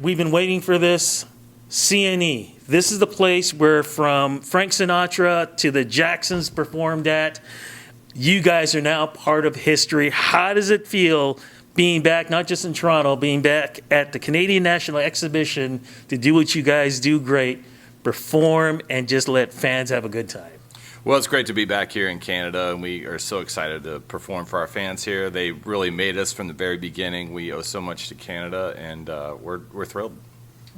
we've been waiting for this. CNE. This is the place where from Frank Sinatra to the Jacksons performed at. You guys are now part of history. How does it feel being back, not just in Toronto, being back at the Canadian National Exhibition to do what you guys do great, perform and just let fans have a good time? Well, it's great to be back here in Canada, and we are so excited to perform for our fans here. They really made us from the very beginning. We owe so much to Canada, and we're thrilled.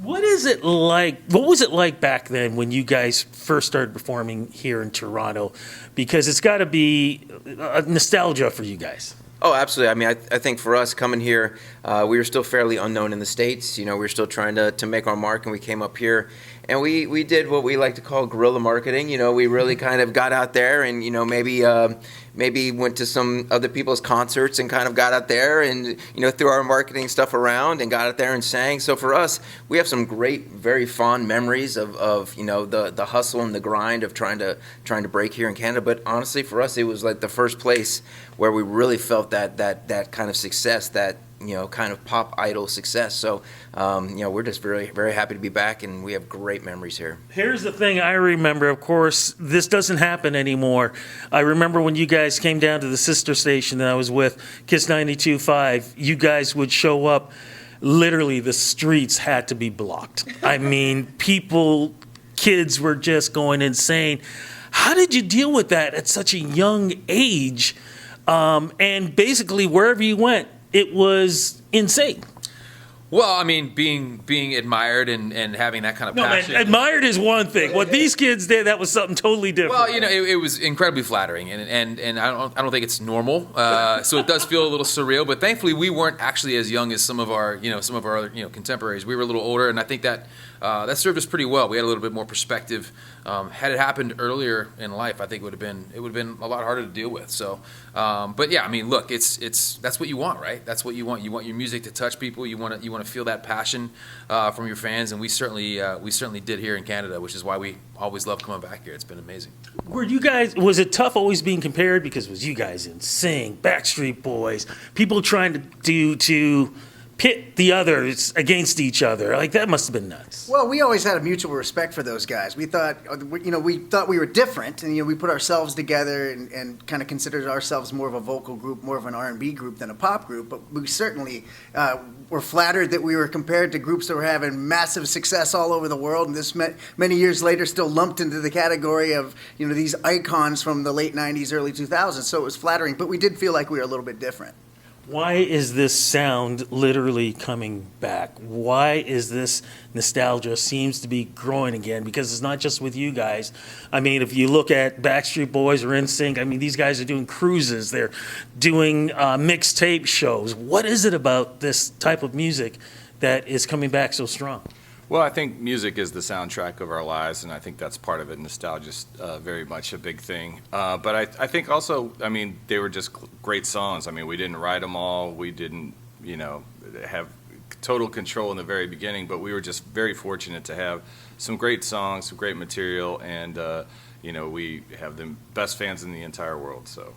What is it like? What was it like back then when you guys first started performing here in Toronto? Because it's got to be a nostalgia for you guys. Oh, absolutely. I mean, I think for us coming here, we were still fairly unknown in the States. You know, we were still trying to make our mark, and we came up here. And we did what we like to call guerrilla marketing. You know, we really kind of got out there and, you know, maybe went to some other people's concerts and kind of got out there and, you know, threw our marketing stuff around and got out there and sang. So for us, we have some great, very fond memories of you know, the hustle and the grind of trying to break here in Canada. But honestly, for us, it was like the first place where we really felt that kind of success, that, you know, kind of pop idol success. So, you know, we're just very, very happy to be back, and we have great memories here. Here's the thing I remember, of course, this doesn't happen anymore. I remember when you guys came down to the sister station that I was with, Kiss 92.5, you guys would show up, literally the streets had to be blocked. I mean, kids were just going insane. How did you deal with that at such a young age? And basically, wherever you went, it was insane. Well, I mean, being admired and having that kind of passion. Man, admired is one thing. What these kids did, that was something totally different. Well, you know, it was incredibly flattering, and I don't think it's normal. So it does feel a little surreal. But thankfully, we weren't actually as young as some of our other contemporaries. We were a little older, and I think that served us pretty well. We had a little bit more perspective. Had it happened earlier in life, I think it would have been a lot harder to deal with. So, but yeah, I mean, look, it's that's what you want, right? That's what you want. You want your music to touch people. You want to feel that passion from your fans, and we certainly did here in Canada, which is why we always love coming back here. It's been amazing. Was it tough always being compared, because it was you guys in Sing, Backstreet Boys, people trying to pit the others against each other? Like, that must have been nuts. Well, we always had a mutual respect for those guys. We thought we were different, and, you know, we put ourselves together and kind of considered ourselves more of a vocal group, more of an R&B group than a pop group. But we certainly were flattered that we were compared to groups that were having massive success all over the world, and this many years later still lumped into the category of, you know, these icons from the late 90s, early 2000s. So it was flattering, but we did feel like we were a little bit different. Why is this sound literally coming back? Why is this nostalgia seems to be growing again? Because it's not just with you guys. I mean, if you look at Backstreet Boys or NSYNC, I mean, these guys are doing cruises. They're doing mixtape shows. What is it about this type of music that is coming back so strong? Well, I think music is the soundtrack of our lives, and I think that's part of it. Nostalgia's very much a big thing. But I think also, I mean, they were just great songs. I mean, we didn't write them all. We didn't, you know, have total control in the very beginning, but we were just very fortunate to have some great songs, some great material, and, you know, we have the best fans in the entire world, so.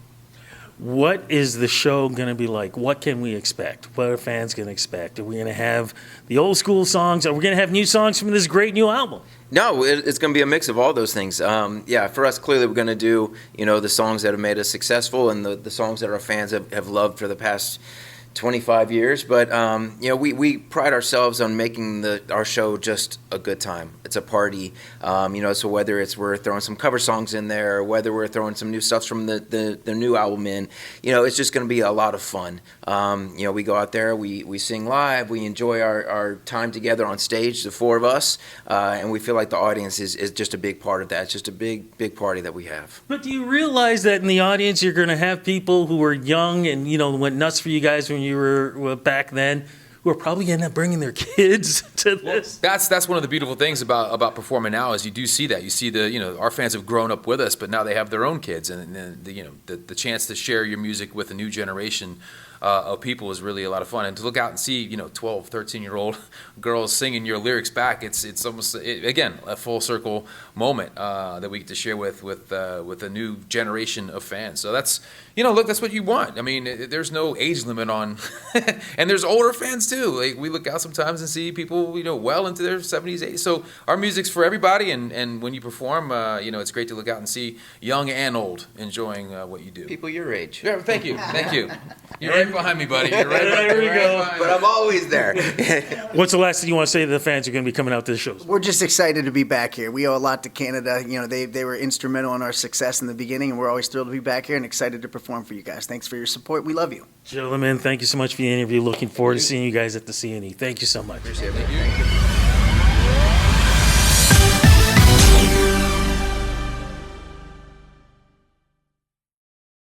What is the show going to be like? What can we expect? What are fans going to expect? Are we going to have the old school songs? Are we going to have new songs from this great new album? No, it's going to be a mix of all those things. Yeah, for us, clearly we're going to do, you know, the songs that have made us successful and the songs that our fans have loved for the past 25 years. But, you know, we pride ourselves on making our show just a good time. It's a party. You know, so whether it's we're throwing some cover songs in there, or whether we're throwing some new stuff from the new album in, you know, it's just going to be a lot of fun. You know, we go out there, we sing live, we enjoy our time together on stage, the four of us, and we feel like the audience is just a big part of that. It's just a big party that we have. But do you realize that in the audience you're going to have people who are young and, you know, went nuts for you guys when you were back then, who are probably going to end up bringing their kids to this? That's one of the beautiful things about performing now is you do see that. You see our fans have grown up with us, but now they have their own kids, and the chance to share your music with a new generation of people is really a lot of fun. And to look out and see, 12, 13-year-old girls singing your lyrics back, it's almost, again, a full circle moment that we get to share with a new generation of fans. So that's, look, that's what you want. I mean, there's no age limit on, and there's older fans too. Like, we look out sometimes and see people, well into their 70s, 80s. So our music's for everybody, and when you perform, it's great to look out and see young and old enjoying what you do. People your age. Yeah, thank you. You're right behind me, buddy. You're right There we go. behind me. But I'm always there. What's the last thing you want to say to the fans who are going to be coming out to the shows? We're just excited to be back here. We owe a lot to Canada. They were instrumental in our success in the beginning, and we're always thrilled to be back here and excited to perform for you guys. Thanks for your support. We love you. Gentlemen, thank you so much for the interview. Looking forward to seeing you guys at the CNE. Thank you so much. Appreciate it. Thank you.